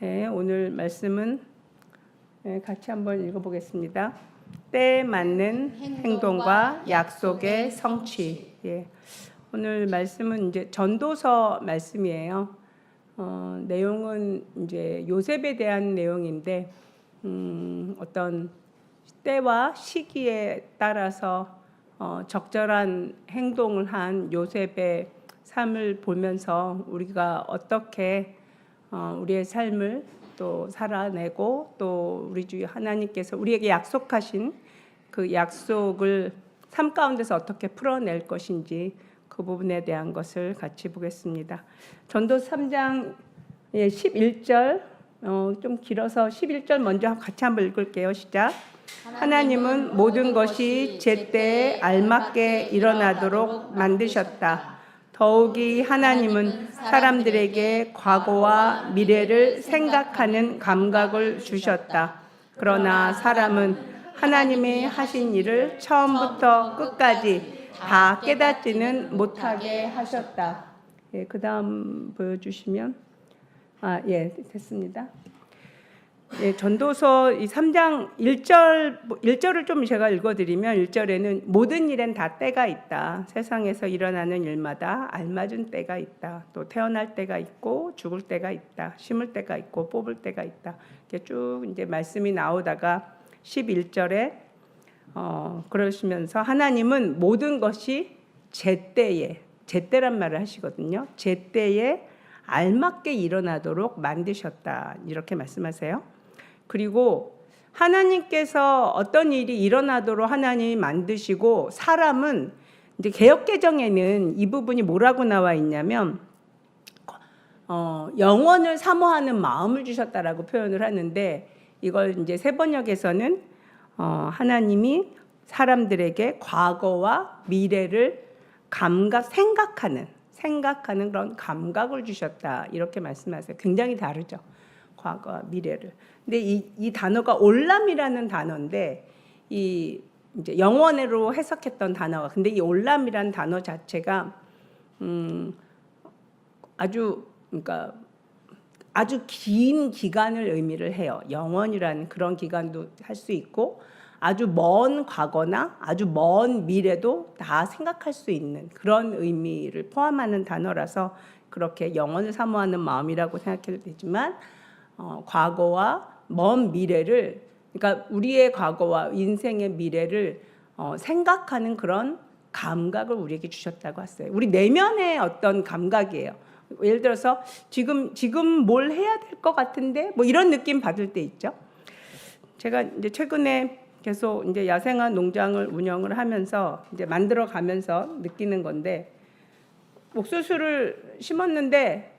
네, 오늘 말씀은 같이 한번 읽어보겠습니다. 때에 맞는 행동과 약속의 성취. 예, 오늘 말씀은 이제 전도서 말씀이에요. 내용은 이제 요셉에 대한 내용인데 어떤 때와 시기에 따라서 적절한 행동을 한 요셉의 삶을 보면서 우리가 어떻게 우리의 삶을 또 살아내고 또 우리 주 하나님께서 우리에게 약속하신 그 약속을 삶 가운데서 어떻게 풀어낼 것인지 그 부분에 대한 것을 같이 보겠습니다. 전도 3장 11절 좀 길어서 11절 먼저 같이 한번 읽을게요. 시작. 하나님은 모든 것이 제때에 알맞게 일어나도록 만드셨다. 더욱이 하나님은 사람들에게 과거와 미래를 생각하는 감각을 주셨다. 그러나 사람은 하나님이 하신 일을 처음부터 끝까지 다 깨닫지는 못하게 하셨다. 예, 그 다음 보여주시면 됐습니다. 예, 전도서 이 3장 1절을 좀 제가 읽어드리면 1절에는 모든 일엔 다 때가 있다. 세상에서 일어나는 일마다 알맞은 때가 있다. 또 태어날 때가 있고 죽을 때가 있다. 심을 때가 있고 뽑을 때가 있다. 이렇게 쭉 이제 말씀이 나오다가 11절에 그러시면서 하나님은 모든 것이 제때란 말을 하시거든요. 제때에 알맞게 일어나도록 만드셨다. 이렇게 말씀하세요. 그리고 하나님께서 어떤 일이 일어나도록 하나님이 만드시고 사람은 이제 개역개정에는 이 부분이 뭐라고 나와 있냐면 영원을 사모하는 마음을 주셨다라고 표현을 하는데 이걸 이제 세번역에서는 하나님이 사람들에게 과거와 미래를 생각하는 그런 감각을 주셨다 이렇게 말씀하세요. 굉장히 다르죠. 과거와 미래를. 근데 이 단어가 올람이라는 단어인데 이 이제 영원으로 해석했던 단어가 근데 이 올람이라는 단어 자체가 그러니까 아주 긴 기간을 의미를 해요. 영원이라는 그런 기간도 할 수 있고 아주 먼 과거나 아주 먼 미래도 다 생각할 수 있는 그런 의미를 포함하는 단어라서 그렇게 영원을 사모하는 마음이라고 생각해도 되지만 과거와 먼 미래를 그러니까 우리의 과거와 인생의 미래를 생각하는 그런 감각을 우리에게 주셨다고 했어요. 우리 내면의 어떤 감각이에요. 예를 들어서 지금 뭘 해야 될 것 같은데 뭐 이런 느낌 받을 때 있죠. 제가 이제 최근에 계속 이제 야생화 농장을 운영을 하면서 이제 만들어 가면서 느끼는 건데 옥수수를 심었는데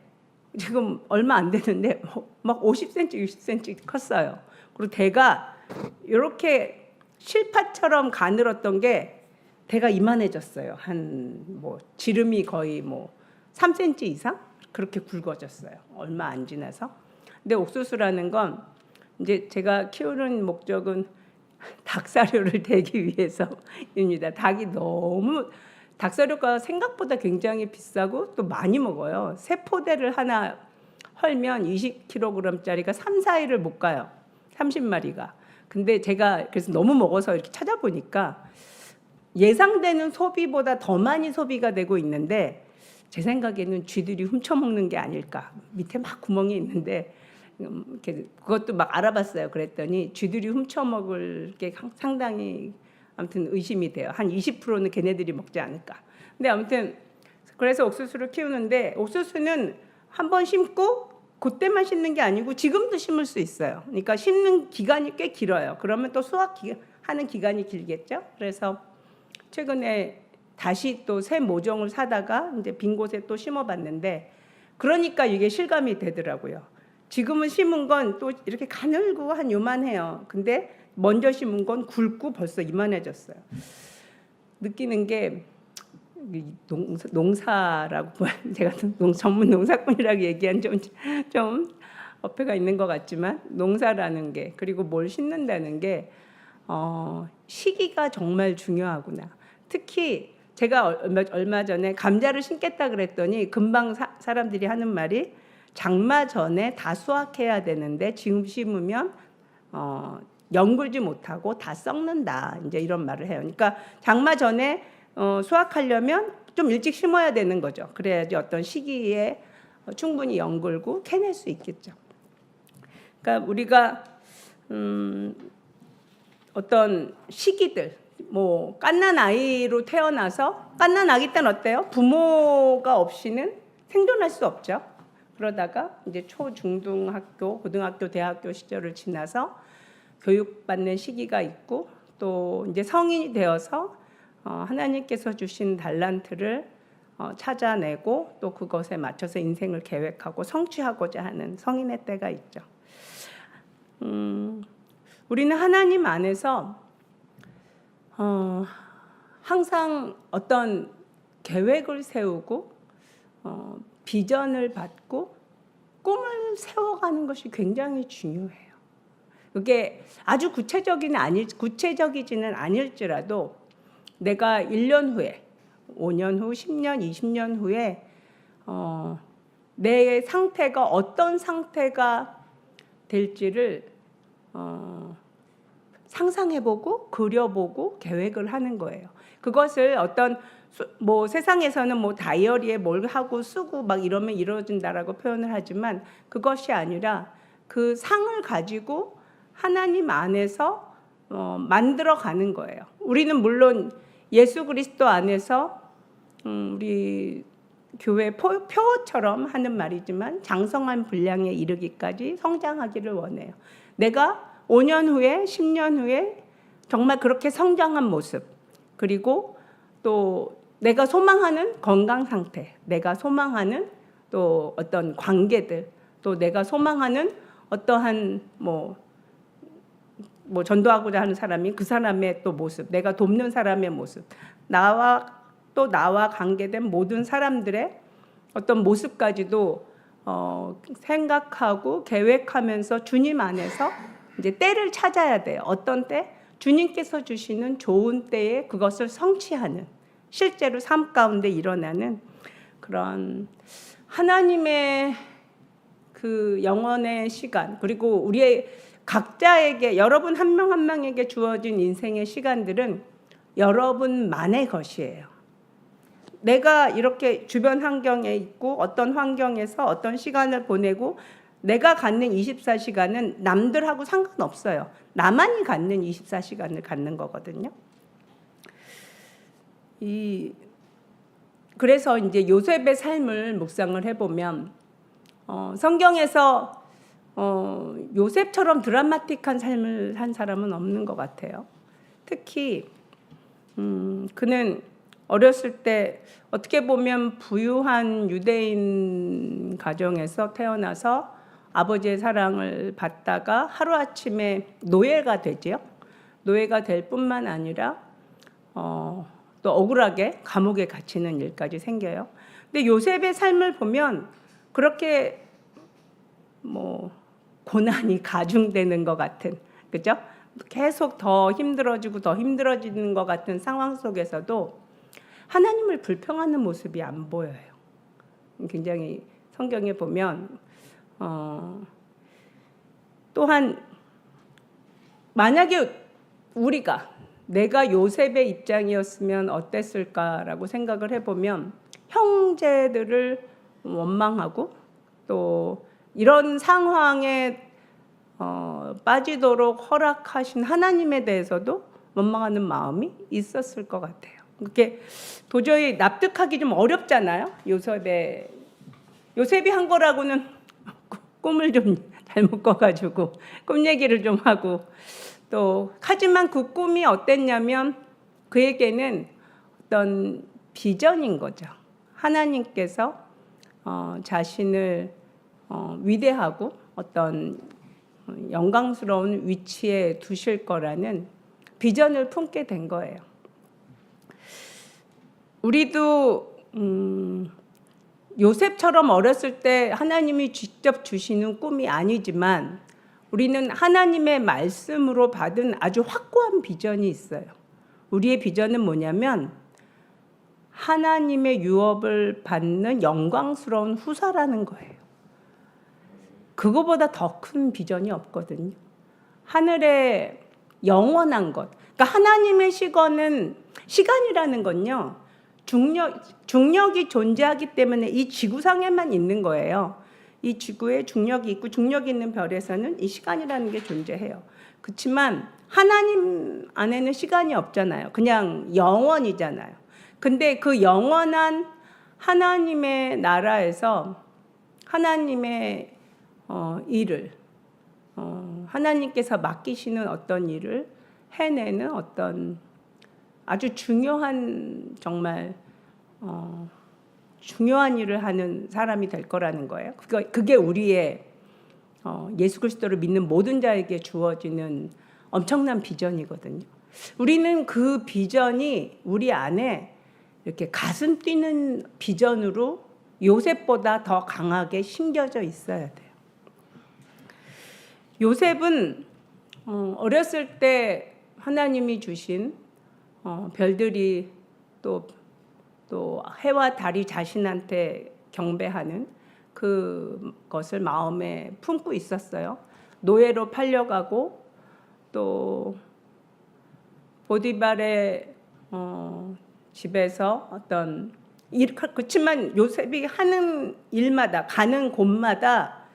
지금 얼마 안 됐는데 막 50cm, 60cm 컸어요. 그리고 대가 이렇게 실파처럼 가늘었던 게 대가 이만해졌어요. 지름이 거의 3cm 이상 그렇게 굵어졌어요. 얼마 안 지나서. 근데 옥수수라는 건 이제 제가 키우는 목적은 닭사료를 대기 위해서입니다. 닭사료가 생각보다 굉장히 비싸고 또 많이 먹어요. 새 포대를 하나 헐면 20kg짜리가 3, 4일을 못 가요. 30마리가. 근데 제가 그래서 너무 먹어서 이렇게 찾아보니까 예상되는 소비보다 더 많이 소비가 되고 있는데 제 생각에는 쥐들이 훔쳐먹는 게 아닐까. 밑에 막 구멍이 있는데 그것도 막 알아봤어요. 그랬더니 쥐들이 훔쳐먹을 게 상당히 아무튼 의심이 돼요. 한 20%는 걔네들이 먹지 않을까. 근데 아무튼 그래서 옥수수를 키우는데 옥수수는 한번 심고 그때만 심는 게 아니고 지금도 심을 수 있어요. 그러니까 심는 기간이 꽤 길어요. 그러면 또 수확하는 기간이 길겠죠. 그래서 최근에 다시 또 새 모종을 사다가 이제 빈 곳에 또 심어봤는데 그러니까 이게 실감이 되더라고요. 지금은 심은 건 또 이렇게 가늘고 한 요만해요. 근데 먼저 심은 건 굵고 벌써 이만해졌어요. 느끼는 게 농사라고 제가 전문 농사꾼이라고 얘기한 좀 어폐가 있는 것 같지만 농사라는 게 그리고 뭘 심는다는 게 시기가 정말 중요하구나. 특히 제가 얼마 전에 감자를 심겠다 그랬더니 금방 사람들이 하는 말이 장마 전에 다 수확해야 되는데 지금 심으면 연굴지 못하고 다 썩는다. 이제 이런 말을 해요. 그러니까 장마 전에 수확하려면 좀 일찍 심어야 되는 거죠. 그래야지 어떤 시기에 충분히 연굴고 캐낼 수 있겠죠. 그러니까 우리가 어떤 시기들, 뭐 갓난 아이로 태어나서 갓난 아기 때는 어때요? 부모가 없이는 생존할 수 없죠. 그러다가 이제 초, 중등 학교, 고등학교, 대학교 시절을 지나서 교육받는 시기가 있고 또 이제 성인이 되어서 하나님께서 주신 달란트를 찾아내고 또 그것에 맞춰서 인생을 계획하고 성취하고자 하는 성인의 때가 있죠. 우리는 하나님 안에서 항상 어떤 계획을 세우고 비전을 받고 꿈을 세워가는 것이 굉장히 중요해요. 그게 아주 구체적이지는 아닐지라도 내가 1년 후에, 5년 후, 10년, 20년 후에 내 상태가 어떤 상태가 될지를 상상해보고 그려보고 계획을 하는 거예요. 그것을 어떤 뭐 세상에서는 뭐 다이어리에 뭘 하고 쓰고 막 이러면 이루어진다라고 표현을 하지만 그것이 아니라 그 상을 가지고 하나님 안에서 만들어 가는 거예요. 우리는 물론 예수 그리스도 안에서 우리 교회 표어처럼 하는 말이지만 장성한 분량에 이르기까지 성장하기를 원해요. 내가 5년 후에 10년 후에 정말 그렇게 성장한 모습, 그리고 또 내가 소망하는 건강 상태, 내가 소망하는 또 어떤 관계들, 또 내가 소망하는 어떠한 뭐 전도하고자 하는 사람이 그 사람의 또 모습, 내가 돕는 사람의 모습, 나와 관계된 모든 사람들의 어떤 모습까지도 생각하고 계획하면서 주님 안에서 이제 때를 찾아야 돼요. 어떤 때? 주님께서 주시는 좋은 때에 그것을 성취하는, 실제로 삶 가운데 일어나는 그런 하나님의 그 영원의 시간, 그리고 우리의 각자에게, 여러분 한 명 한 명에게 주어진 인생의 시간들은 여러분만의 것이에요. 내가 이렇게 주변 환경에 있고 어떤 환경에서 어떤 시간을 보내고 내가 갖는 24시간은 남들하고 상관없어요. 나만이 갖는 24시간을 갖는 거거든요. 그래서 이제 요셉의 삶을 묵상을 해보면 성경에서 요셉처럼 드라마틱한 삶을 한 사람은 없는 것 같아요. 특히 그는 어렸을 때 어떻게 보면 부유한 유대인 가정에서 태어나서 아버지의 사랑을 받다가 하루아침에 노예가 되죠. 노예가 될 뿐만 아니라 또 억울하게 감옥에 갇히는 일까지 생겨요. 근데 요셉의 삶을 보면 그렇게 뭐 고난이 가중되는 것 같은, 그죠? 계속 더 힘들어지고 더 힘들어지는 것 같은 상황 속에서도 하나님을 불평하는 모습이 안 보여요. 굉장히 성경에 보면 또한 만약에 내가 요셉의 입장이었으면 어땠을까라고 생각을 해보면 형제들을 원망하고 또 이런 상황에 빠지도록 허락하신 하나님에 대해서도 원망하는 마음이 있었을 것 같아요. 그게 도저히 납득하기 좀 어렵잖아요. 요셉이 한 거라고는 꿈을 좀 잘못 꿔가지고 꿈 얘기를 좀 하고 또 하지만 그 꿈이 어땠냐면 그에게는 어떤 비전인 거죠. 하나님께서 자신을 위대하고 어떤 영광스러운 위치에 두실 거라는 비전을 품게 된 거예요. 우리도 요셉처럼 어렸을 때 하나님이 직접 주시는 꿈이 아니지만 우리는 하나님의 말씀으로 받은 아주 확고한 비전이 있어요. 우리의 비전은 뭐냐면 하나님의 유업을 받는 영광스러운 후사라는 거예요. 그거보다 더 큰 비전이 없거든요. 하늘의 영원한 것. 그러니까 하나님의 시간이라는 건요. 중력이 존재하기 때문에 이 지구상에만 있는 거예요. 이 지구에 중력이 있고 중력이 있는 별에서는 이 시간이라는 게 존재해요. 그렇지만 하나님 안에는 시간이 없잖아요. 그냥 영원이잖아요. 근데 그 영원한 하나님의 나라에서 하나님의 일을 하나님께서 맡기시는 어떤 일을 해내는 어떤 아주 중요한 정말 중요한 일을 하는 사람이 될 거라는 거예요. 그게 우리의 예수 그리스도를 믿는 모든 자에게 주어지는 엄청난 비전이거든요. 우리는 그 비전이 우리 안에 이렇게 가슴 뛰는 비전으로 요셉보다 더 강하게 심겨져 있어야 돼요. 요셉은 어렸을 때 하나님이 주신 별들이 또 해와 달이 자신한테 경배하는 그것을 마음에 품고 있었어요. 노예로 팔려가고 또 보디발의 집에서 어떤 그렇지만 요셉이 하는 일마다 가는 곳마다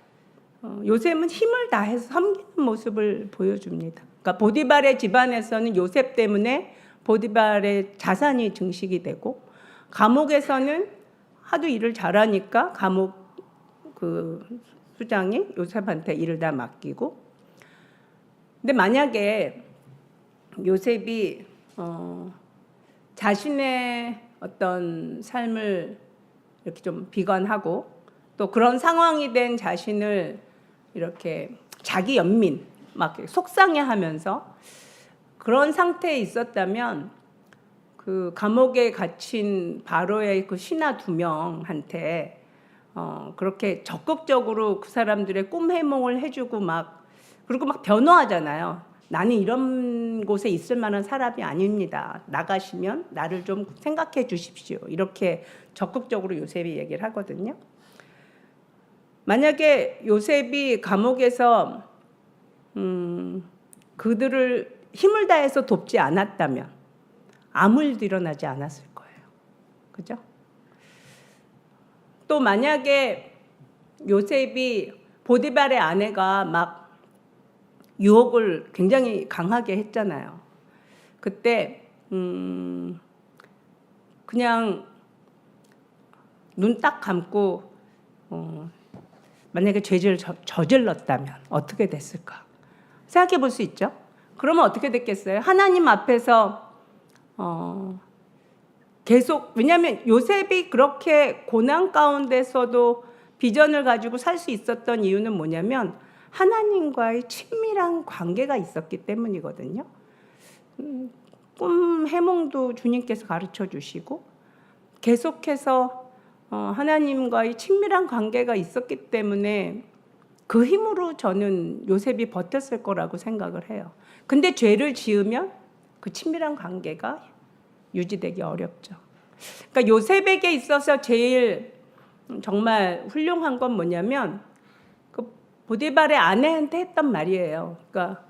요셉은 힘을 다해서 섬기는 모습을 보여줍니다. 그러니까 보디발의 집안에서는 요셉 때문에 보디발의 자산이 증식이 되고 감옥에서는 하도 일을 잘하니까 감옥 그 수장이 요셉한테 일을 다 맡기고. 근데 만약에 요셉이 자신의 어떤 삶을 이렇게 좀 비관하고 또 그런 상황이 된 자신을 이렇게 자기 연민 막 속상해하면서 그런 상태에 있었다면 그 감옥에 갇힌 바로의 그 신하 2명한테 그렇게 적극적으로 그 사람들의 꿈 해몽을 해주고 그리고 막 변호하잖아요. 나는 이런 곳에 있을 만한 사람이 아닙니다. 나가시면 나를 좀 생각해 주십시오. 이렇게 적극적으로 요셉이 얘기를 하거든요. 만약에 요셉이 감옥에서 그들을 힘을 다해서 돕지 않았다면 아무 일도 일어나지 않았을 거예요. 그죠? 또 만약에 요셉이 보디발의 아내가 막 유혹을 굉장히 강하게 했잖아요. 그때 그냥 눈 딱 감고 만약에 죄를 저질렀다면 어떻게 됐을까? 생각해 볼 수 있죠? 그러면 어떻게 됐겠어요? 하나님 앞에서 계속, 왜냐하면 요셉이 그렇게 고난 가운데서도 비전을 가지고 살 수 있었던 이유는 뭐냐면 하나님과의 친밀한 관계가 있었기 때문이거든요. 꿈 해몽도 주님께서 가르쳐 주시고 계속해서 하나님과의 친밀한 관계가 있었기 때문에 그 힘으로 저는 요셉이 버텼을 거라고 생각을 해요. 근데 죄를 지으면 그 친밀한 관계가 유지되기 어렵죠. 그러니까 요셉에게 있어서 제일 정말 훌륭한 건 뭐냐면 그 보디발의 아내한테 했던 말이에요. 그러니까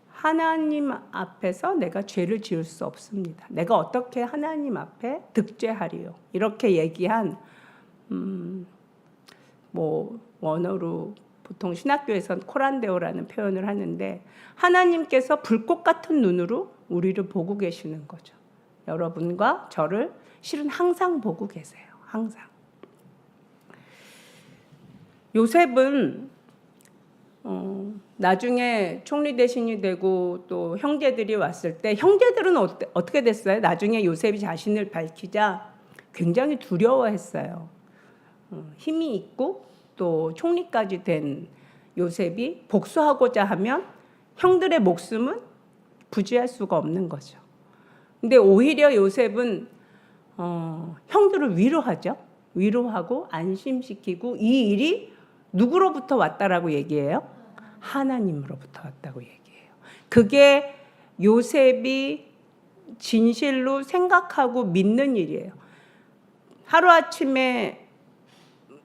하나님 앞에서 내가 죄를 지을 수 없습니다. 내가 어떻게 하나님 앞에 득죄하리요? 이렇게 얘기한 원어로 보통 신학교에서는 코란데오라는 표현을 하는데 하나님께서 불꽃 같은 눈으로 우리를 보고 계시는 거죠. 여러분과 저를 실은 항상 보고 계세요. 항상. 요셉은 나중에 총리 대신이 되고 또 형제들이 왔을 때 형제들은 어떻게 됐어요? 나중에 요셉이 자신을 밝히자 굉장히 두려워했어요. 힘이 있고 또 총리까지 된 요셉이 복수하고자 하면 형들의 목숨은 부지할 수가 없는 거죠. 근데 오히려 요셉은 형들을 위로하죠. 위로하고 안심시키고 이 일이 누구로부터 왔다라고 얘기해요? 하나님으로부터 왔다고 얘기해요. 그게 요셉이 진실로 생각하고 믿는 일이에요. 하루아침에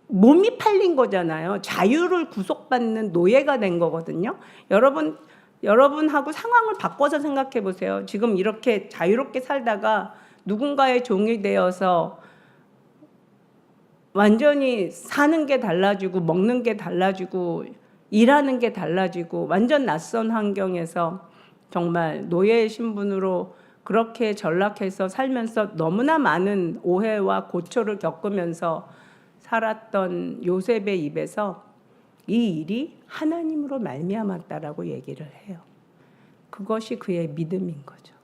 몸이 팔린 거잖아요. 자유를 구속받는 노예가 된 거거든요. 여러분하고 상황을 바꿔서 생각해 보세요. 지금 이렇게 자유롭게 살다가 누군가의 종이 되어서 완전히 사는 게 달라지고 먹는 게 달라지고 일하는 게 달라지고 완전 낯선 환경에서 정말 노예의 신분으로 그렇게 전락해서 살면서 너무나 많은 오해와 고초를 겪으면서 살았던 요셉의 입에서 이 일이 하나님으로 말미암았다라고 얘기를 해요. 그것이 그의 믿음인 거죠.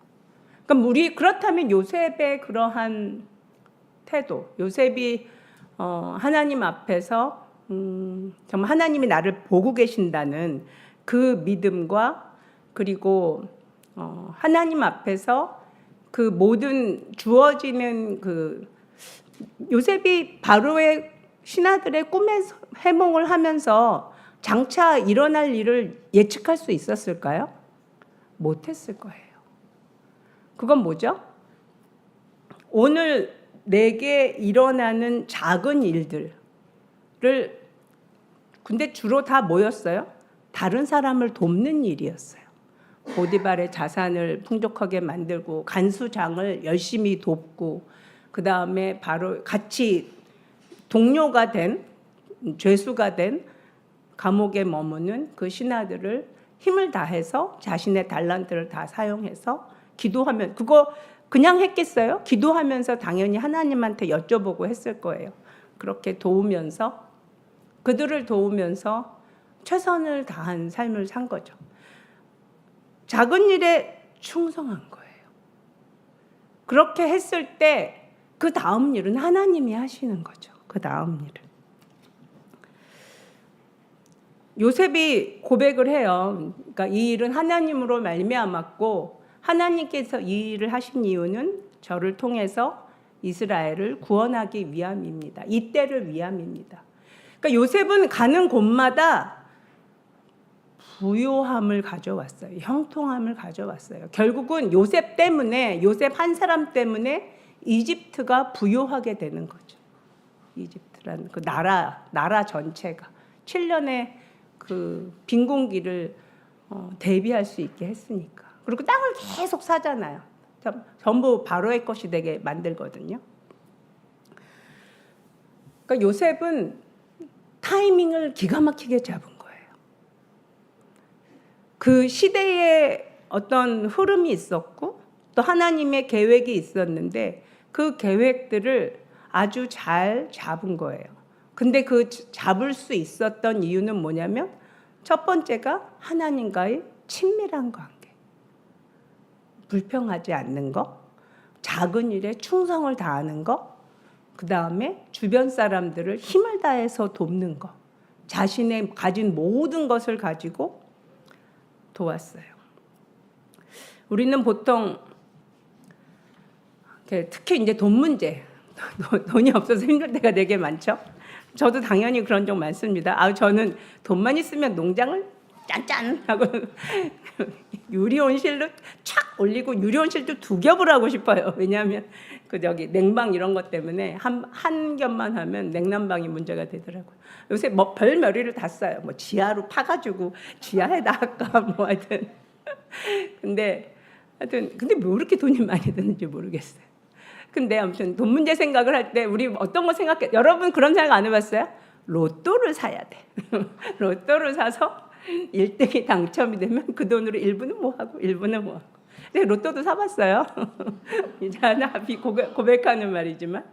그럼 그렇다면 요셉의 그러한 태도, 요셉이 하나님 앞에서 정말 하나님이 나를 보고 계신다는 그 믿음과 그리고 하나님 앞에서 그 모든 주어지는 그 요셉이 바로의 신하들의 꿈의 해몽을 하면서 장차 일어날 일을 예측할 수 있었을까요? 못했을 거예요. 그건 뭐죠? 오늘 내게 일어나는 작은 일들을 근데 주로 다 뭐였어요? 다른 사람을 돕는 일이었어요. 보디발의 자산을 풍족하게 만들고 간수장을 열심히 돕고 그 다음에 바로 같이 동료가 된 죄수가 된 감옥에 머무는 그 신하들을 힘을 다해서 자신의 달란트를 다 사용해서 기도하면 그거 그냥 했겠어요? 기도하면서 당연히 하나님한테 여쭤보고 했을 거예요. 그렇게 도우면서 그들을 도우면서 최선을 다한 삶을 산 거죠. 작은 일에 충성한 거예요. 그렇게 했을 때 그 다음 일은 하나님이 하시는 거죠. 그 다음 일은. 요셉이 고백을 해요. 그러니까 이 일은 하나님으로 말미암았고 하나님께서 이 일을 하신 이유는 저를 통해서 이스라엘을 구원하기 위함입니다. 이때를 위함입니다. 그러니까 요셉은 가는 곳마다 부요함을 가져왔어요. 형통함을 가져왔어요. 결국은 요셉 한 사람 때문에 이집트가 부요하게 되는 거죠. 이집트라는 그 나라 전체가 7년의 그 빈곤기를 대비할 수 있게 했으니까. 그리고 땅을 계속 사잖아요. 전부 바로의 것이 되게 만들거든요. 그러니까 요셉은 타이밍을 기가 막히게 잡은 거예요. 그 시대에 어떤 흐름이 있었고 또 하나님의 계획이 있었는데 그 계획들을 아주 잘 잡은 거예요. 근데 그 잡을 수 있었던 이유는 뭐냐면 첫 번째가 하나님과의 친밀한 관계. 불평하지 않는 거, 작은 일에 충성을 다하는 거, 그 다음에 주변 사람들을 힘을 다해서 돕는 거. 자신의 가진 모든 것을 가지고 도왔어요. 우리는 보통 특히 이제 돈 문제, 돈이 없어서 힘들 때가 되게 많죠. 저도 당연히 그런 적 많습니다. 저는 돈만 있으면 농장을 짠짠 하고 유리온실로 촥 올리고 유리온실도 2겹을 하고 싶어요. 왜냐하면 냉방 이런 것 때문에 한 겹만 하면 냉난방이 문제가 되더라고요. 요새 뭐 별머리를 다 써요. 뭐 지하로 파가지고 지하에다 할까 뭐 하여튼. 근데 왜 이렇게 돈이 많이 드는지 모르겠어요. 근데 아무튼 돈 문제 생각을 할 때 우리 어떤 거 생각해? 여러분 그런 생각 안 해봤어요? 로또를 사야 돼. 로또를 사서 1등이 당첨이 되면 그 돈으로 일부는 뭐 하고 일부는 뭐 하고. 근데 로또도 사봤어요. 이제 하나 고백하는 말이지만,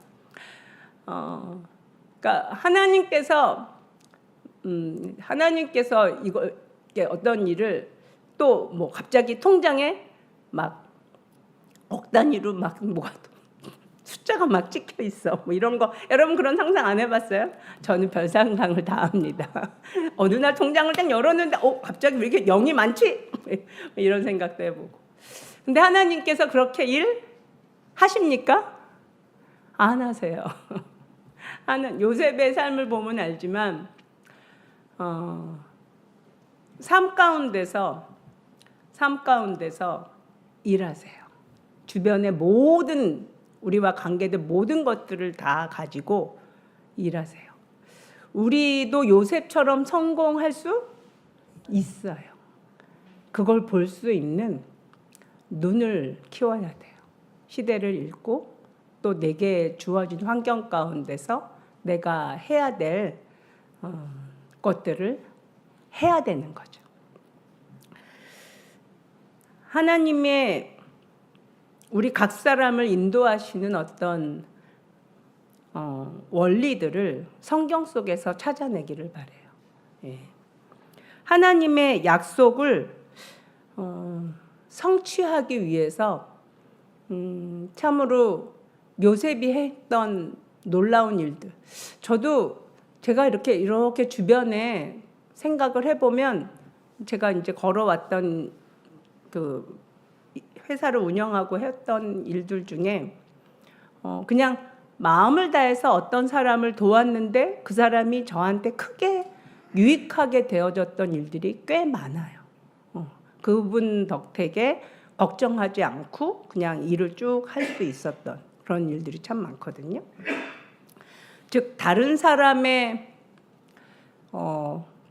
그러니까 하나님께서 이거 어떤 일을 또 뭐 갑자기 통장에 막 억 단위로 막 뭐가 숫자가 막 찍혀 있어. 뭐 이런 거 여러분 그런 상상 안 해봤어요? 저는 별 상상을 다 합니다. 어느 날 통장을 딱 열었는데 갑자기 왜 이렇게 0이 많지? 이런 생각도 해보고. 근데 하나님께서 그렇게 일 하십니까? 안 하세요. 요셉의 삶을 보면 알지만 삶 가운데서 일하세요. 주변의 모든 우리와 관계된 모든 것들을 다 가지고 일하세요. 우리도 요셉처럼 성공할 수 있어요. 그걸 볼 수 있는 눈을 키워야 돼요. 시대를 읽고 또 내게 주어진 환경 가운데서 내가 해야 될 것들을 해야 되는 거죠. 하나님의 우리 각 사람을 인도하시는 어떤 원리들을 성경 속에서 찾아내기를 바래요. 예. 하나님의 약속을 성취하기 위해서 참으로 요셉이 했던 놀라운 일들. 저도 제가 이렇게 주변에 생각을 해보면 제가 이제 걸어왔던 그 회사를 운영하고 했던 일들 중에 그냥 마음을 다해서 어떤 사람을 도왔는데 그 사람이 저한테 크게 유익하게 되어졌던 일들이 꽤 많아요. 그분 덕택에 걱정하지 않고 그냥 일을 쭉 할 수 있었던 그런 일들이 참 많거든요. 즉 다른 사람의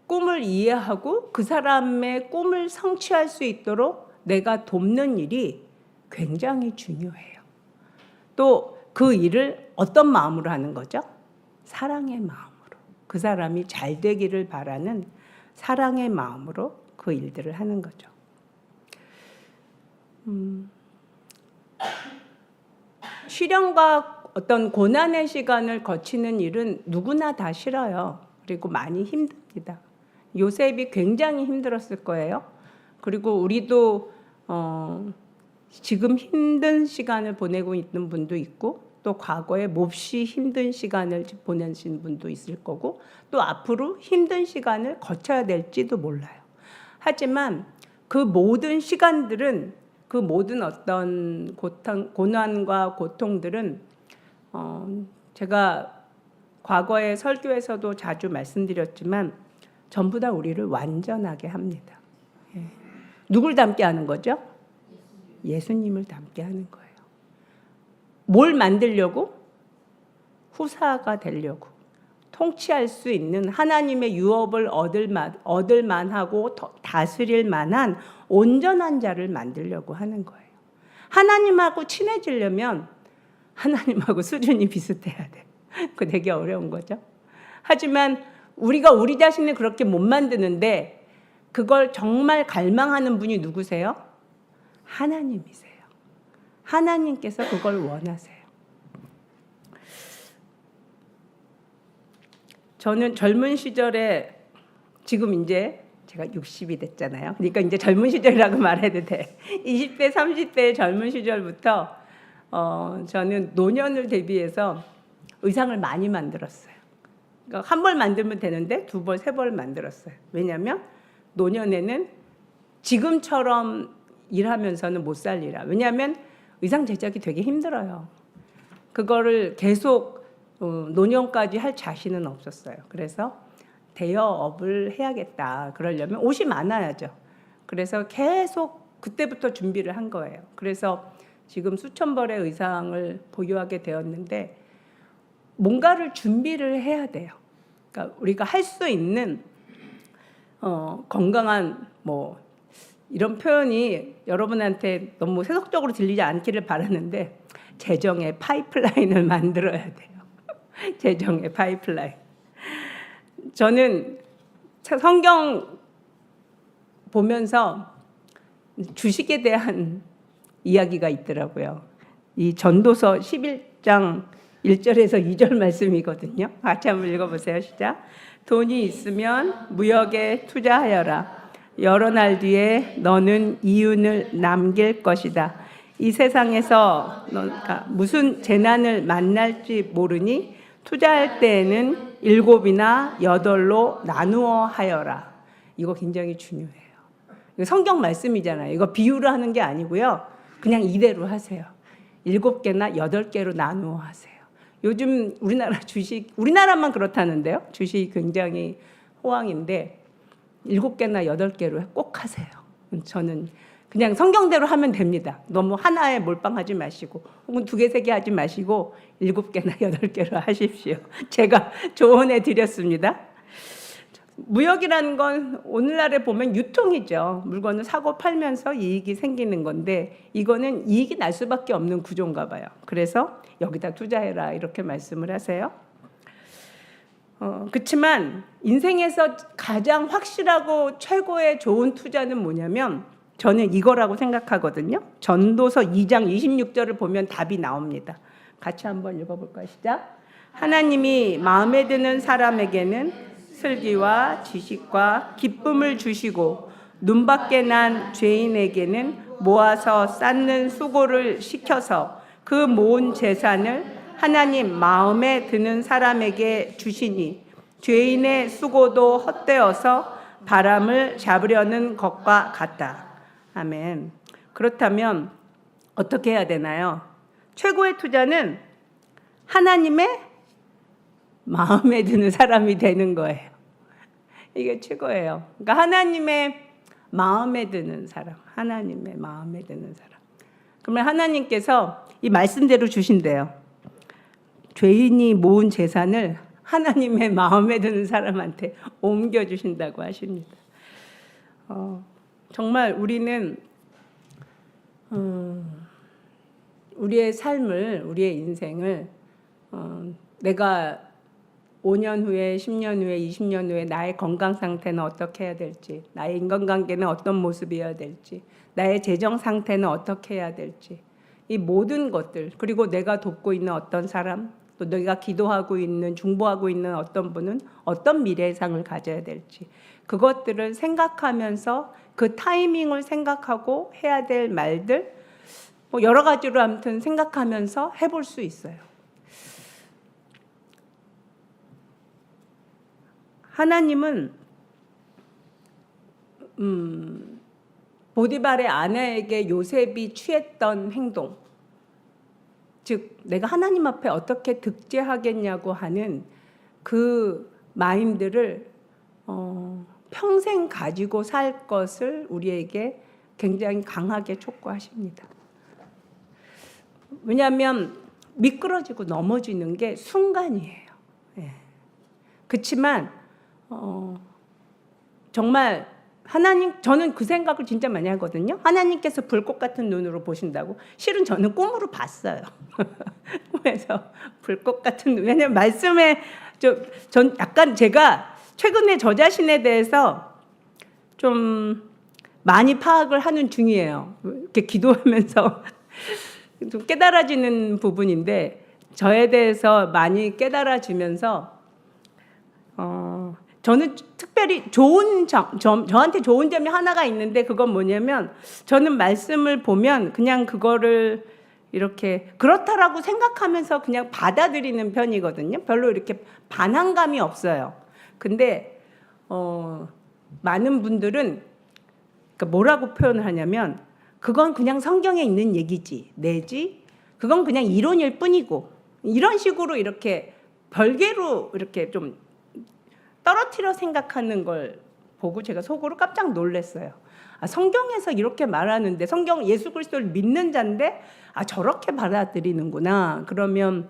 꿈을 이해하고 그 사람의 꿈을 성취할 수 있도록 내가 돕는 일이 굉장히 중요해요. 또 그 일을 어떤 마음으로 하는 거죠? 사랑의 마음으로. 그 사람이 잘 되기를 바라는 사랑의 마음으로 그 일들을 하는 거죠. 시련과 어떤 고난의 시간을 거치는 일은 누구나 다 싫어요. 그리고 많이 힘듭니다. 요셉이 굉장히 힘들었을 거예요. 그리고 우리도 지금 힘든 시간을 보내고 있는 분도 있고 또 과거에 몹시 힘든 시간을 보내신 분도 있을 거고 또 앞으로 힘든 시간을 거쳐야 될지도 몰라요. 하지만 그 모든 시간들은 그 모든 어떤 고난과 고통들은 제가 과거에 설교에서도 자주 말씀드렸지만 전부 다 우리를 완전하게 합니다. 예. 누굴 닮게 하는 거죠? 예수님을 닮게 하는 거예요. 뭘 만들려고? 후사가 되려고. 통치할 수 있는 하나님의 유업을 얻을 만하고 다스릴 만한 온전한 자를 만들려고 하는 거예요. 하나님하고 친해지려면 하나님하고 수준이 비슷해야 돼. 그거 되게 어려운 거죠. 하지만 우리가 우리 자신을 그렇게 못 만드는데 그걸 정말 갈망하는 분이 누구세요? 하나님이세요. 하나님께서 그걸 원하세요. 저는 젊은 시절에 지금 이제 제가 60이 됐잖아요. 그러니까 이제 젊은 시절이라고 말해도 돼. 20대, 30대의 젊은 시절부터 저는 노년을 대비해서 의상을 많이 만들었어요. 그러니까 한 벌 만들면 되는데 두 벌, 세 벌 만들었어요. 왜냐하면 노년에는 지금처럼 일하면서는 못 살리라. 왜냐하면 의상 제작이 되게 힘들어요. 그거를 계속 노년까지 할 자신은 없었어요. 그래서 대여업을 해야겠다. 그러려면 옷이 많아야죠. 그래서 계속 그때부터 준비를 한 거예요. 그래서 지금 수천 벌의 의상을 보유하게 되었는데 뭔가를 준비를 해야 돼요. 그러니까 우리가 할 수 있는 건강한 이런 표현이 여러분한테 너무 세속적으로 들리지 않기를 바라는데 재정의 파이프라인을 만들어야 돼요. 재정의 파이프라인. 저는 성경 보면서 주식에 대한 이야기가 있더라고요. 이 전도서 11장 1절에서 2절 말씀이거든요. 같이 한번 읽어보세요. 시작. 돈이 있으면 무역에 투자하여라. 여러 날 뒤에 너는 이윤을 남길 것이다. 이 세상에서 너가 무슨 재난을 만날지 모르니 투자할 때에는 7이나 8로 나누어 하여라. 이거 굉장히 중요해요. 성경 말씀이잖아요. 이거 비유를 하는 게 아니고요. 그냥 이대로 하세요. 7개나 8개로 나누어 하세요. 요즘 우리나라 주식, 우리나라만 그렇다는데요. 주식이 굉장히 호황인데 7개나 8개로 꼭 하세요. 저는 그냥 성경대로 하면 됩니다. 너무 하나에 몰빵하지 마시고 혹은 2개, 3개 하지 마시고 7개나 8개로 하십시오. 제가 조언해 드렸습니다. 무역이라는 건 오늘날에 보면 유통이죠. 물건을 사고 팔면서 이익이 생기는 건데 이거는 이익이 날 수밖에 없는 구조인가 봐요. 그래서 여기다 투자해라 이렇게 말씀을 하세요. 그렇지만 인생에서 가장 확실하고 최고의 좋은 투자는 뭐냐면 저는 이거라고 생각하거든요. 전도서 2장 26절을 보면 답이 나옵니다. 같이 한번 읽어볼까요? 시작. 하나님이 마음에 드는 사람에게는 슬기와 지식과 기쁨을 주시고 눈밖에 난 죄인에게는 모아서 쌓는 수고를 시켜서 그 모은 재산을 하나님 마음에 드는 사람에게 주시니 죄인의 수고도 헛되어서 바람을 잡으려는 것과 같다. 아멘. 그렇다면 어떻게 해야 되나요? 최고의 투자는 하나님의 마음에 드는 사람이 되는 거예요. 이게 최고예요. 그러니까 하나님의 마음에 드는 사람, 하나님의 마음에 드는 사람. 그러면 하나님께서 이 말씀대로 주신대요. 죄인이 모은 재산을 하나님의 마음에 드는 사람한테 옮겨주신다고 하십니다. 정말 우리는 우리의 삶을, 우리의 인생을 내가 5년 후에, 10년 후에, 20년 후에 나의 건강 상태는 어떻게 해야 될지, 나의 인간관계는 어떤 모습이어야 될지, 나의 재정 상태는 어떻게 해야 될지, 이 모든 것들, 그리고 내가 돕고 있는 어떤 사람, 또 내가 기도하고 있는, 중보하고 있는 어떤 분은 어떤 미래의 상을 가져야 될지, 그것들을 생각하면서 그 타이밍을 생각하고 해야 될 말들, 뭐 여러 가지로 아무튼 생각하면서 해볼 수 있어요. 하나님은 보디발의 아내에게 요셉이 취했던 행동, 즉 내가 하나님 앞에 어떻게 득죄하겠냐고 하는 그 마인드를 평생 가지고 살 것을 우리에게 굉장히 강하게 촉구하십니다. 왜냐하면 미끄러지고 넘어지는 게 순간이에요. 예. 그렇지만 정말 하나님, 저는 그 생각을 진짜 많이 하거든요. 하나님께서 불꽃 같은 눈으로 보신다고. 실은 저는 꿈으로 봤어요. 꿈에서 불꽃 같은 눈. 왜냐면 말씀에 전 약간 제가 최근에 저 자신에 대해서 좀 많이 파악을 하는 중이에요. 이렇게 기도하면서 좀 깨달아지는 부분인데 저에 대해서 많이 깨달아지면서 저는 특별히 좋은 점, 저한테 좋은 점이 하나가 있는데 그건 뭐냐면 저는 말씀을 보면 그냥 그거를 이렇게 그렇다라고 생각하면서 그냥 받아들이는 편이거든요. 별로 이렇게 반항감이 없어요. 근데 많은 분들은 그러니까 뭐라고 표현을 하냐면 그건 그냥 성경에 있는 얘기지 내지 그건 그냥 이론일 뿐이고 이런 식으로 이렇게 별개로 이렇게 좀 떨어뜨려 생각하는 걸 보고 제가 속으로 깜짝 놀랐어요. 성경에서 이렇게 말하는데 성경 예수 그리스도를 믿는 자인데 저렇게 받아들이는구나. 그러면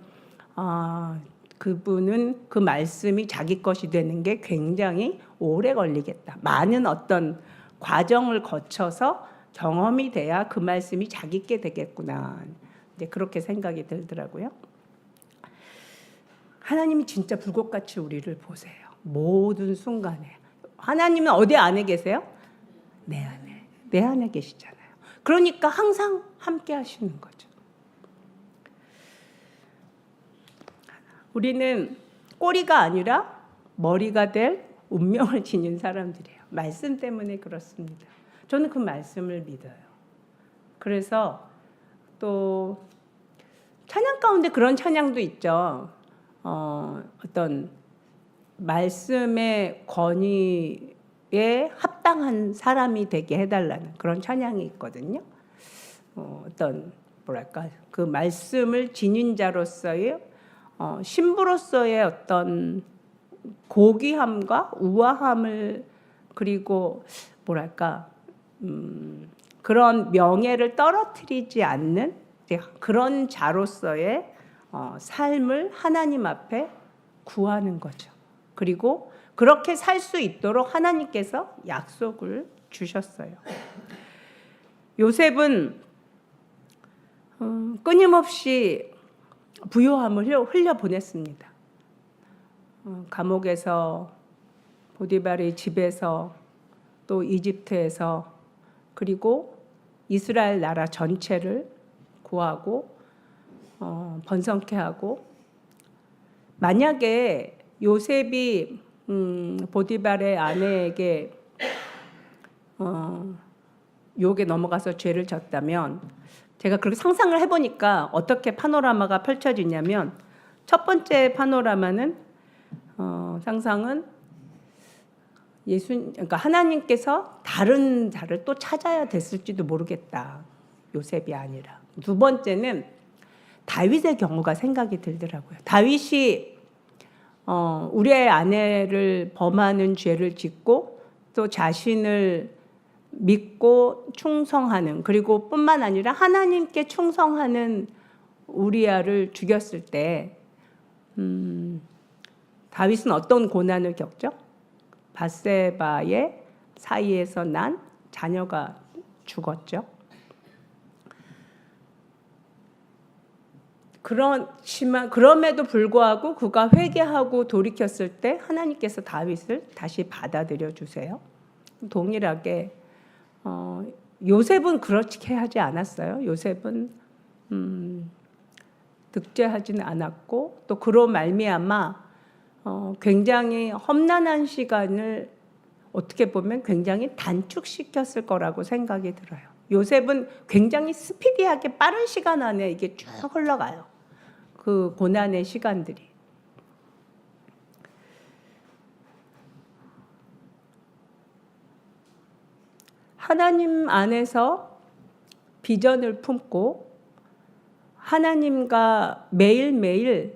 그분은 그 말씀이 자기 것이 되는 게 굉장히 오래 걸리겠다. 많은 어떤 과정을 거쳐서 경험이 돼야 그 말씀이 자기께 되겠구나. 이제 그렇게 생각이 들더라고요. 하나님이 진짜 불꽃같이 우리를 보세요. 모든 순간에. 하나님은 어디 안에 계세요? 내 안에. 내 안에 계시잖아요. 그러니까 항상 함께 하시는 거죠. 우리는 꼬리가 아니라 머리가 될 운명을 지닌 사람들이에요. 말씀 때문에 그렇습니다. 저는 그 말씀을 믿어요. 그래서 또 찬양 가운데 그런 찬양도 있죠. 어떤 말씀의 권위에 합당한 사람이 되게 해달라는 그런 찬양이 있거든요. 어떤 뭐랄까 그 말씀을 지닌 자로서의 신부로서의 어떤 고귀함과 우아함을 그리고 뭐랄까 그런 명예를 떨어뜨리지 않는 그런 자로서의 삶을 하나님 앞에 구하는 거죠. 그리고 그렇게 살 수 있도록 하나님께서 약속을 주셨어요. 요셉은 끊임없이 부요함을 흘려보냈습니다. 감옥에서, 보디발의 집에서, 또 이집트에서, 그리고 이스라엘 나라 전체를 구하고 번성케 하고, 만약에 요셉이 보디발의 아내에게 유혹에 넘어가서 죄를 졌다면, 제가 그렇게 상상을 해보니까 어떻게 파노라마가 펼쳐지냐면, 첫 번째 파노라마는 상상은 그러니까 하나님께서 다른 자를 또 찾아야 됐을지도 모르겠다. 요셉이 아니라. 두 번째는 다윗의 경우가 생각이 들더라고요. 다윗이 우리의 아내를 범하는 죄를 짓고 또 자신을 믿고 충성하는, 그리고 뿐만 아니라 하나님께 충성하는 우리아를 죽였을 때 다윗은 어떤 고난을 겪죠? 밧세바의 사이에서 난 자녀가 죽었죠. 그렇지만 그럼에도 불구하고 그가 회개하고 돌이켰을 때 하나님께서 다윗을 다시 받아들여 주세요. 동일하게 요셉은 그렇게 하지 않았어요. 요셉은 득죄하지는 않았고, 또 그로 말미암아 굉장히 험난한 시간을 어떻게 보면 굉장히 단축시켰을 거라고 생각이 들어요. 요셉은 굉장히 스피디하게 빠른 시간 안에 이게 쭉 흘러가요. 그 고난의 시간들이. 하나님 안에서 비전을 품고 하나님과 매일매일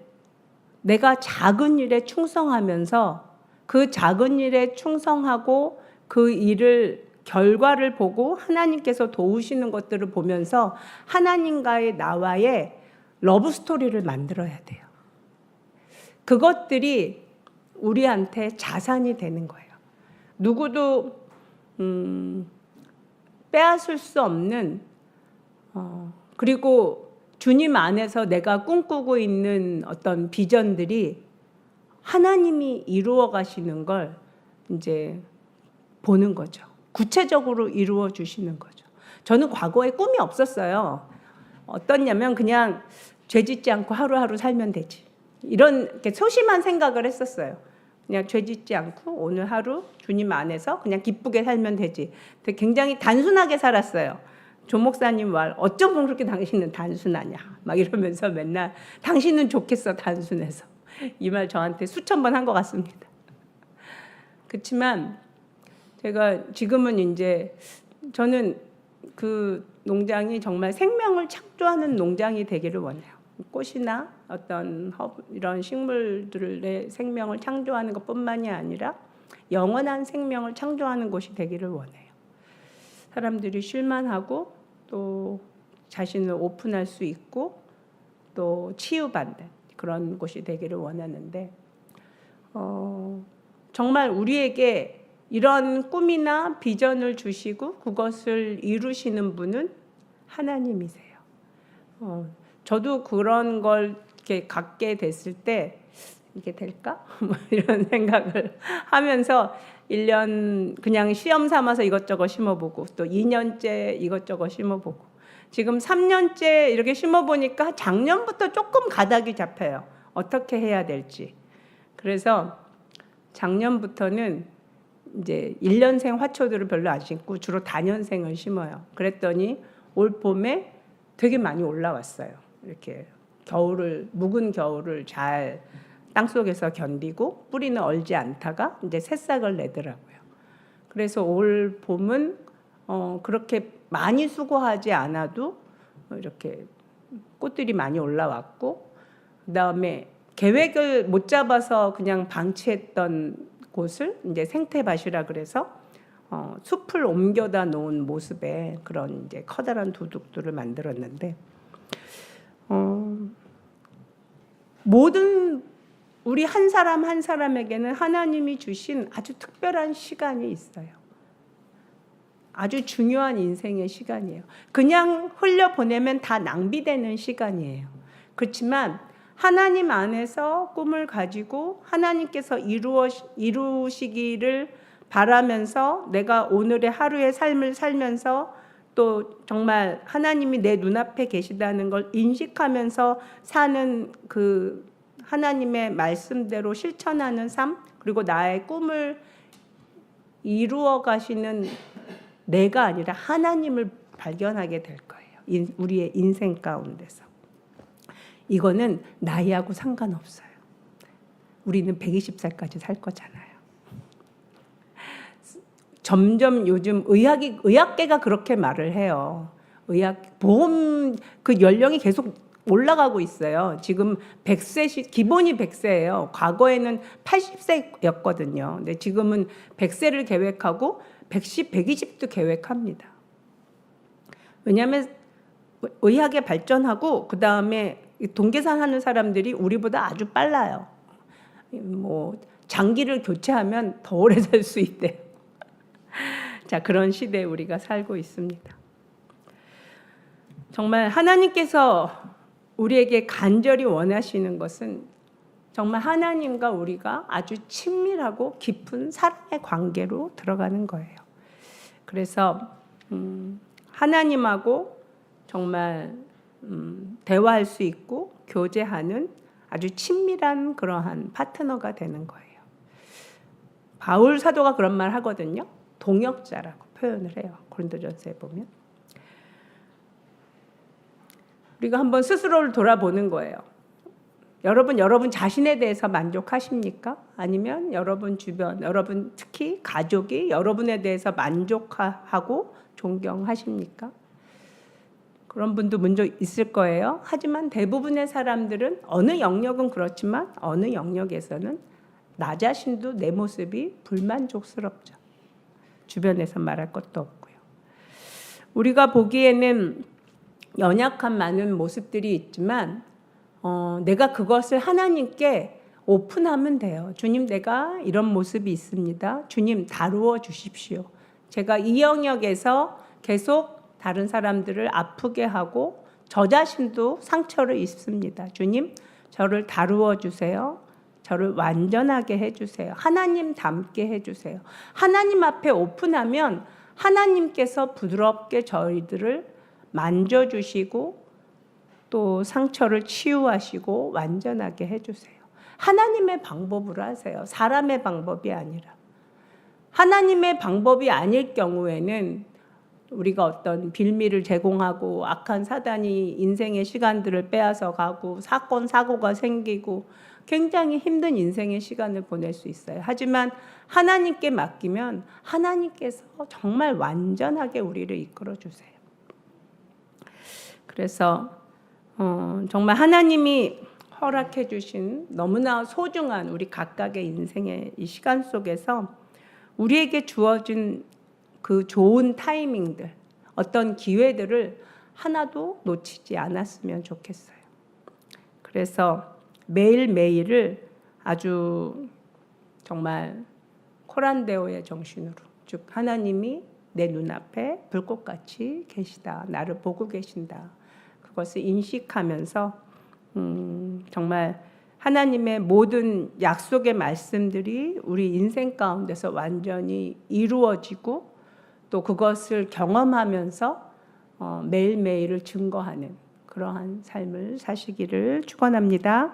내가 작은 일에 충성하면서 그 작은 일에 충성하고 그 일을 결과를 보고 하나님께서 도우시는 것들을 보면서 하나님과의 나와의 러브 스토리를 만들어야 돼요. 그것들이 우리한테 자산이 되는 거예요. 누구도 빼앗을 수 없는 그리고 주님 안에서 내가 꿈꾸고 있는 어떤 비전들이 하나님이 이루어 가시는 걸 이제 보는 거죠. 구체적으로 이루어 주시는 거죠. 저는 과거에 꿈이 없었어요. 어떻냐면 그냥 죄 짓지 않고 하루하루 살면 되지. 이런 소심한 생각을 했었어요. 그냥 죄 짓지 않고 오늘 하루 주님 안에서 그냥 기쁘게 살면 되지. 되게 굉장히 단순하게 살았어요. 조 목사님 말, 어쩜 그렇게 당신은 단순하냐 막 이러면서 맨날 당신은 좋겠어 단순해서. 이 말 저한테 수천 번 한 것 같습니다. 그렇지만 제가 지금은 이제 저는 그 농장이 정말 생명을 창조하는 농장이 되기를 원해요. 꽃이나 어떤 이런 식물들의 생명을 창조하는 것뿐만이 아니라 영원한 생명을 창조하는 곳이 되기를 원해요. 사람들이 쉴만하고 또 자신을 오픈할 수 있고 또 치유받는 그런 곳이 되기를 원하는데 정말 우리에게 이런 꿈이나 비전을 주시고 그것을 이루시는 분은 하나님이세요. 저도 그런 걸 이렇게 갖게 됐을 때 이게 될까? 이런 생각을 하면서 1년 그냥 시험 삼아서 이것저것 심어보고 또 2년째 이것저것 심어보고 지금 3년째 이렇게 심어보니까 작년부터 조금 가닥이 잡혀요. 어떻게 해야 될지. 그래서 작년부터는 이제 1년생 화초들을 별로 안 심고 주로 다년생을 심어요. 그랬더니 올 봄에 되게 많이 올라왔어요. 이렇게 묵은 겨울을 잘 땅속에서 견디고 뿌리는 얼지 않다가 이제 새싹을 내더라고요. 그래서 올 봄은 그렇게 많이 수고하지 않아도 이렇게 꽃들이 많이 올라왔고, 그다음에 계획을 못 잡아서 그냥 방치했던 곳을 이제 생태밭이라 그래서 숲을 옮겨다 놓은 모습의 그런 이제 커다란 도둑들을 만들었는데 모든 우리 한 사람 한 사람에게는 하나님이 주신 아주 특별한 시간이 있어요. 아주 중요한 인생의 시간이에요. 그냥 흘려보내면 다 낭비되는 시간이에요. 그렇지만 하나님 안에서 꿈을 가지고 하나님께서 이루시기를 바라면서 내가 오늘의 하루의 삶을 살면서 또 정말 하나님이 내 눈앞에 계시다는 걸 인식하면서 사는 그 하나님의 말씀대로 실천하는 삶, 그리고 나의 꿈을 이루어 가시는 내가 아니라 하나님을 발견하게 될 거예요. 우리의 인생 가운데서. 이거는 나이하고 상관없어요. 우리는 120살까지 살 거잖아요. 점점 요즘 의학계가 그렇게 말을 해요. 보험 그 연령이 계속 올라가고 있어요. 지금 100세 기본이 100세예요. 과거에는 80세였거든요. 근데 지금은 100세를 계획하고 110, 120도 계획합니다. 왜냐하면 의학이 발전하고 그 다음에 동계산 하는 사람들이 우리보다 아주 빨라요. 뭐 장기를 교체하면 더 오래 살 수 있대요. 자, 그런 시대에 우리가 살고 있습니다. 정말 하나님께서 우리에게 간절히 원하시는 것은 정말 하나님과 우리가 아주 친밀하고 깊은 사랑의 관계로 들어가는 거예요. 그래서 하나님하고 정말 대화할 수 있고 교제하는 아주 친밀한 그러한 파트너가 되는 거예요. 바울 사도가 그런 말 하거든요. 동역자라고 표현을 해요. 고린도전서에 보면. 우리가 한번 스스로를 돌아보는 거예요. 여러분 자신에 대해서 만족하십니까? 아니면 여러분 주변, 여러분 특히 가족이 여러분에 대해서 만족하고 존경하십니까? 그런 분도 먼저 있을 거예요. 하지만 대부분의 사람들은 어느 영역은 그렇지만 어느 영역에서는 나 자신도 내 모습이 불만족스럽죠. 주변에서 말할 것도 없고요. 우리가 보기에는 연약한 많은 모습들이 있지만 내가 그것을 하나님께 오픈하면 돼요. 주님, 내가 이런 모습이 있습니다. 주님, 다루어 주십시오. 제가 이 영역에서 계속 다른 사람들을 아프게 하고 저 자신도 상처를 입습니다. 주님, 저를 다루어 주세요. 저를 완전하게 해주세요. 하나님 닮게 해주세요. 하나님 앞에 오픈하면 하나님께서 부드럽게 저희들을 만져주시고 또 상처를 치유하시고 완전하게 해주세요. 하나님의 방법으로 하세요. 사람의 방법이 아니라. 하나님의 방법이 아닐 경우에는 우리가 어떤 빌미를 제공하고 악한 사단이 인생의 시간들을 빼앗아 가고 사건, 사고가 생기고 굉장히 힘든 인생의 시간을 보낼 수 있어요. 하지만 하나님께 맡기면 하나님께서 정말 완전하게 우리를 이끌어 주세요. 그래서 정말 하나님이 허락해 주신 너무나 소중한 우리 각각의 인생의 이 시간 속에서 우리에게 주어진 그 좋은 타이밍들, 어떤 기회들을 하나도 놓치지 않았으면 좋겠어요. 그래서 매일매일을 아주 정말 코란데오의 정신으로, 즉 하나님이 내 눈앞에 불꽃같이 계시다, 나를 보고 계신다, 그것을 인식하면서 정말 하나님의 모든 약속의 말씀들이 우리 인생 가운데서 완전히 이루어지고 또 그것을 경험하면서 매일매일을 증거하는 그러한 삶을 사시기를 축원합니다.